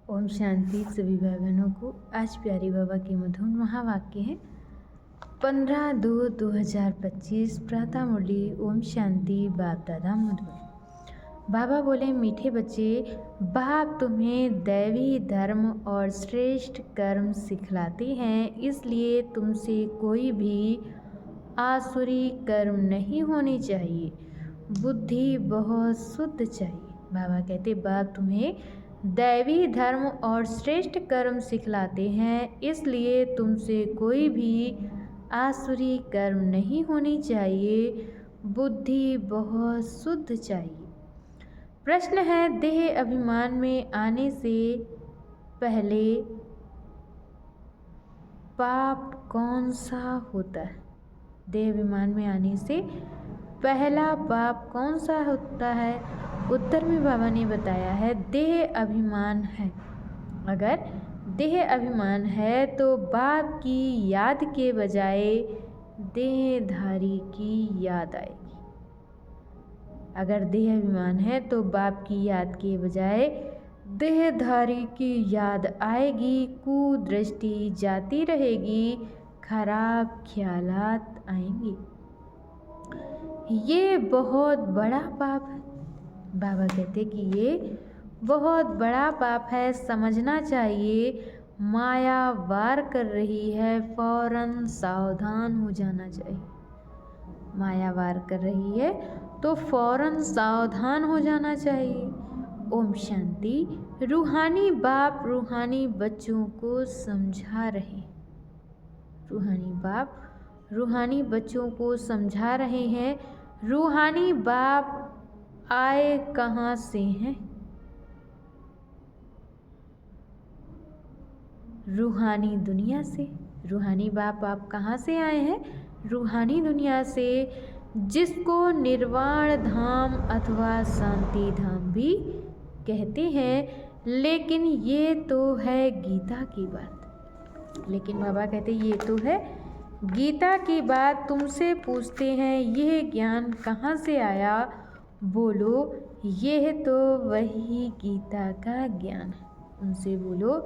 ओम शांति। सभी भाई बहनों को आज प्यारी बाबा के मधुर महावाक्य है 15/2/2025 प्रातः मुरली। ओम शांति। बाप दादा मधुर। बाबा बोले, मीठे बच्चे, बाप तुम्हें दैवी धर्म और श्रेष्ठ कर्म सिखलाते हैं, इसलिए तुमसे कोई भी आसुरी कर्म नहीं होनी चाहिए। बुद्धि बहुत शुद्ध चाहिए। बाबा कहते, बाप तुम्हें दैवी धर्म और श्रेष्ठ कर्म सिखलाते हैं, इसलिए तुमसे कोई भी आसुरी कर्म नहीं होनी चाहिए। बुद्धि बहुत शुद्ध चाहिए। प्रश्न है, देह अभिमान में आने से पहले पाप कौन सा होता है? देह अभिमान में आने से पहला पाप कौन सा होता है? उत्तर में बाबा ने बताया है, देह अभिमान है। अगर देह अभिमान है तो बाप की याद के बजाय देहधारी की याद आएगी। अगर देह अभिमान है तो बाप की याद के बजाय देहधारी की याद आएगी। कुदृष्टि जाती रहेगी, खराब ख्यालात आएंगे। ये बहुत बड़ा पाप है। बाबा कहते कि ये बहुत बड़ा पाप है, समझना चाहिए। माया वार कर रही है, फौरन सावधान हो जाना चाहिए। माया वार कर रही है तो फौरन सावधान हो जाना चाहिए। ओम शांति। रूहानी बाप रूहानी बच्चों को समझा रहे। रूहानी बाप रूहानी बच्चों को समझा रहे हैं। रूहानी बाप आए कहाँ से हैं? रूहानी दुनिया से। रूहानी बाप आप कहाँ से आए हैं? रूहानी दुनिया से, जिसको निर्वाण धाम अथवा शांति धाम भी कहते हैं। लेकिन ये तो है गीता की बात। लेकिन बाबा कहते ये तो है गीता की बात। तुमसे पूछते हैं, यह ज्ञान कहाँ से आया? बोलो, यह तो वही गीता का ज्ञान है। उनसे बोलो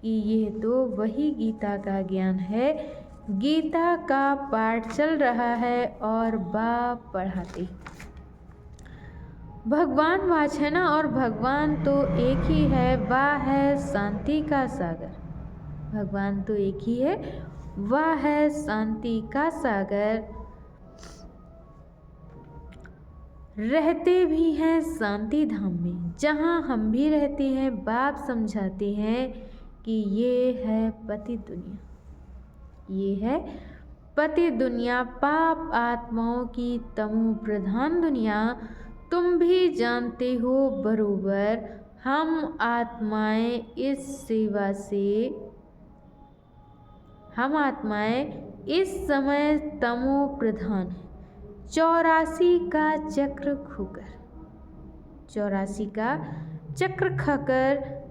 कि यह तो वही गीता का ज्ञान है। गीता का पाठ चल रहा है और बाप पढ़ाते। भगवान वाच है ना, और भगवान तो एक ही है, वह है शांति का सागर। भगवान तो एक ही है, वह है शांति का सागर। रहते भी हैं शांति धाम में, जहाँ हम भी रहते हैं। बाप समझाते हैं कि ये है पति दुनिया। ये है पति दुनिया, पाप आत्माओं की तमो प्रधान दुनिया। तुम भी जानते हो बरोबर, हम आत्माएं इस समय तमो प्रधान है। 84 का चक्र खोकर 84 का चक्र खाकर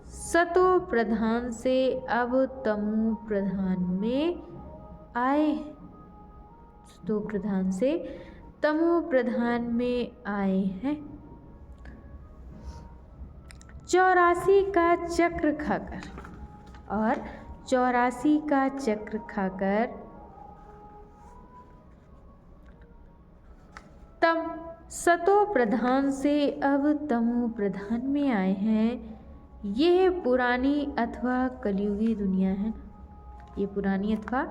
सतो प्रधान से अब तमो प्रधान में आए। सतो प्रधान से तमो प्रधान में आए हैं। 84 का चक्र खाकर, और 84 का चक्र खाकर तम सतो प्रधान से अब तमो प्रधान में आए हैं। यह पुरानी अथवा कलयुगी दुनिया है। ये पुरानी अथवा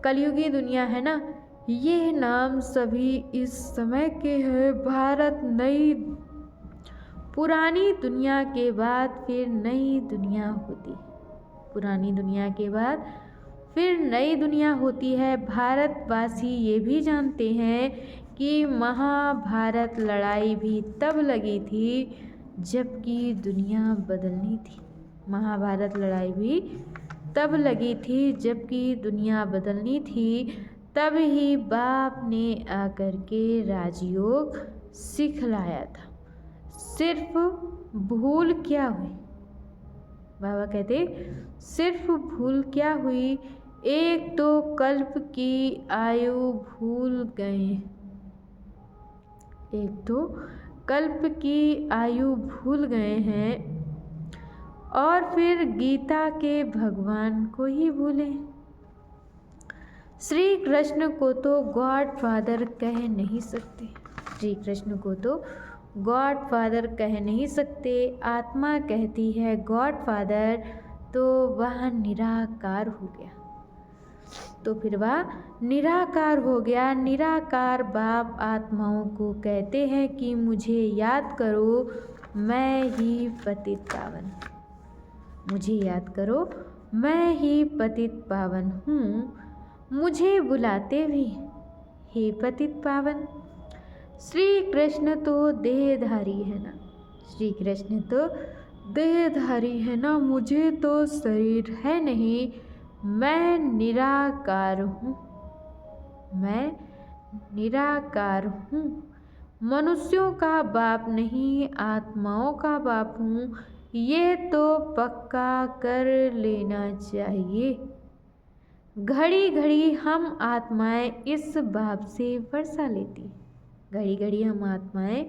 कलयुगी दुनिया है ना। यह नाम सभी इस समय के हैं। भारत नई पुरानी दुनिया के बाद फिर नई दुनिया होती है। पुरानी दुनिया के बाद फिर नई दुनिया होती है। भारतवासी ये भी जानते हैं कि महाभारत लड़ाई भी तब लगी थी जबकि दुनिया बदलनी थी। महाभारत लड़ाई भी तब लगी थी जबकि दुनिया बदलनी थी। तब ही बाप ने आकर के राजयोग सिखलाया था। सिर्फ भूल क्या हुई? बाबा कहते सिर्फ भूल क्या हुई? एक तो कल्प की आयु भूल गए। एक तो कल्प की आयु भूल गए हैं और फिर गीता के भगवान को ही भूले। श्री कृष्ण को तो गॉड फादर कह नहीं सकते, श्री कृष्ण को तो गॉड फादर कह नहीं सकते। आत्मा कहती है गॉड फादर, तो वह निराकार हो गया, तो फिर वह निराकार हो गया। निराकार बाप आत्माओं को कहते हैं कि मुझे याद करो, मैं ही पतित पावन, मुझे याद करो, मैं ही पतित पावन हूँ, मुझे बुलाते भी हे पतित पावन। श्री कृष्ण तो देहधारी है ना, श्री कृष्ण तो देहधारी है ना, मुझे तो शरीर है नहीं, मैं निराकार हूँ, मैं निराकार हूँ। मनुष्यों का बाप नहीं, आत्माओं का बाप हूँ, ये तो पक्का कर लेना चाहिए। घड़ी घड़ी हम आत्माएं इस बाप से वर्षा लेती, घड़ी घड़ी हम आत्माएं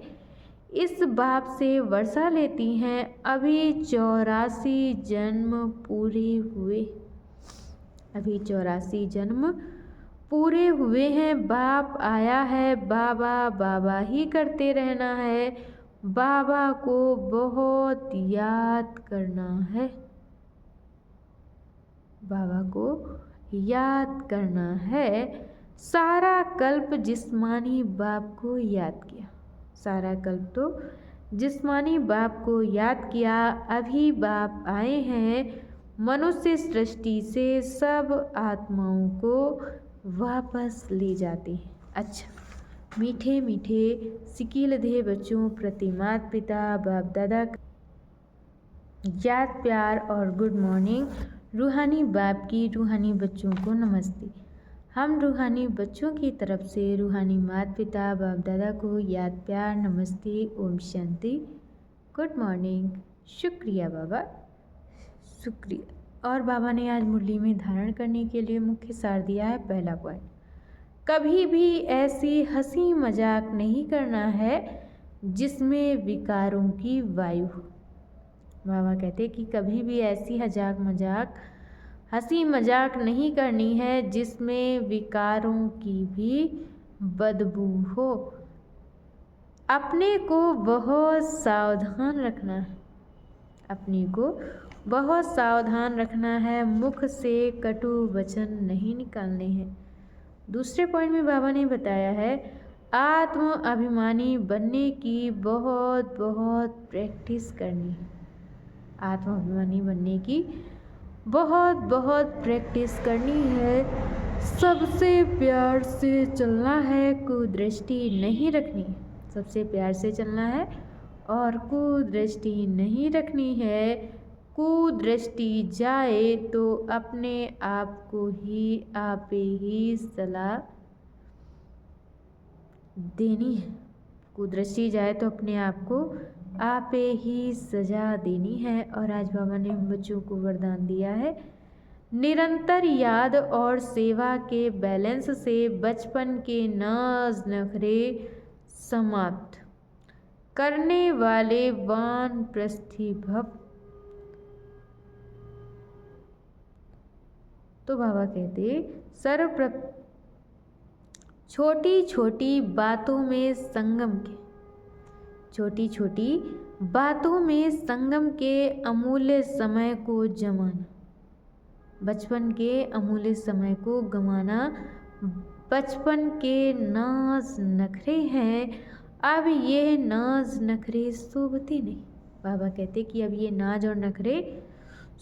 इस बाप से वर्षा लेती हैं। अभी 84 जन्म पूरे हुए, अभी 84 जन्म पूरे हुए हैं। बाप आया है, बाबा बाबा ही करते रहना है, बाबा को बहुत याद करना है, बाबा को याद करना है। सारा कल्प जिस्मानी बाप को याद किया, सारा कल्प तो जिस्मानी बाप को याद किया। अभी बाप आए हैं मनुष्य सृष्टि से सब आत्माओं को वापस ले जाते हैं। अच्छा, मीठे मीठे सिकीलधे बच्चों प्रति माता पिता बाप दादा याद प्यार और गुड मॉर्निंग। रूहानी बाप की रूहानी बच्चों को नमस्ते। हम रूहानी बच्चों की तरफ से रूहानी माता पिता बाप दादा को याद प्यार नमस्ते, ओम शांति, गुड मॉर्निंग। शुक्रिया बाबा, शुक्रिया। और बाबा ने आज मुरली में धारण करने के लिए मुख्य सार दिया है। पहला पॉइंट, कभी भी ऐसी हंसी मजाक नहीं करना है जिसमें विकारों की वायु हो। बाबा कहते कि कभी भी ऐसी हंसी मजाक नहीं करनी है जिसमें विकारों की भी बदबू हो। अपने को बहुत सावधान रखना है, अपने को बहुत सावधान रखना है, मुख से कटु वचन नहीं निकालने हैं। दूसरे पॉइंट में बाबा ने बताया है आत्म अभिमानी बनने की बहुत बहुत प्रैक्टिस करनी है, आत्म अभिमानी बनने की बहुत बहुत प्रैक्टिस करनी है। सबसे प्यार से चलना है, कुदृष्टि नहीं रखनी है, सबसे प्यार से चलना है और कुदृष्टि नहीं रखनी है। कुदृष्टि जाए तो अपने आप को ही आपे ही सलाह देनी है, कुदृष्टि जाए तो अपने आप को आपे ही सजा देनी है। और आज बाबा ने हम बच्चों को वरदान दिया है निरंतर याद और सेवा के बैलेंस से बचपन के नाज नखरे समाप्त करने वाले वानप्रस्थी भव। तो बाबा कहते छोटी छोटी बातों में संगम के, छोटी छोटी बातों में संगम के अमूल्य समय को जमाना, बचपन के अमूल्य समय को गंवाना बचपन के नाज नखरे हैं। अब ये नाज नखरे शोभते नहीं। बाबा कहते कि अब ये नाज और नखरे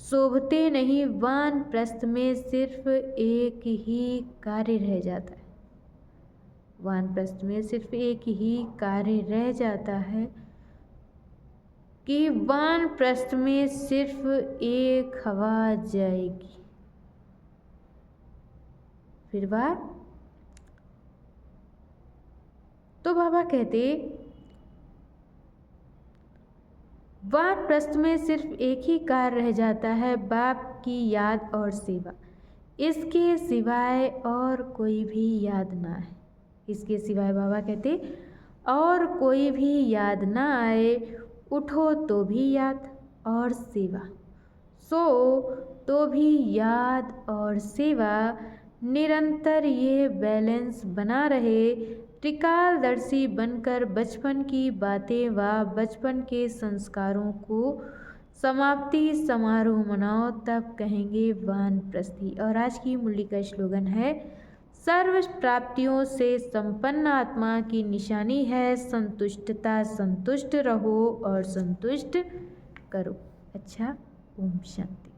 शोभते नहीं। वानप्रस्थ में सिर्फ एक ही कार्य रह जाता है, वानप्रस्थ में सिर्फ एक ही कार्य रह जाता है कि वानप्रस्थ में सिर्फ एक हवा जाएगी, फिर वह। तो बाबा कहते वानप्रस्थ में सिर्फ एक ही कार्य रह जाता है, बाप की याद और सेवा, इसके सिवाय और कोई भी याद ना है, इसके सिवाय बाबा कहते और कोई भी याद ना आए। उठो तो भी याद और सेवा, सो तो भी याद और सेवा निरंतर ये बैलेंस बना रहे। त्रिकालदर्शी बनकर बचपन की बातें व बचपन के संस्कारों को समाप्ति समारोह मनाओ, तब कहेंगे वानप्रस्थी। और आज की मुरली का स्लोगन है, सर्व प्राप्तियों से संपन्न आत्मा की निशानी है संतुष्टता। संतुष्ट रहो और संतुष्ट करो। अच्छा, ओम शांति।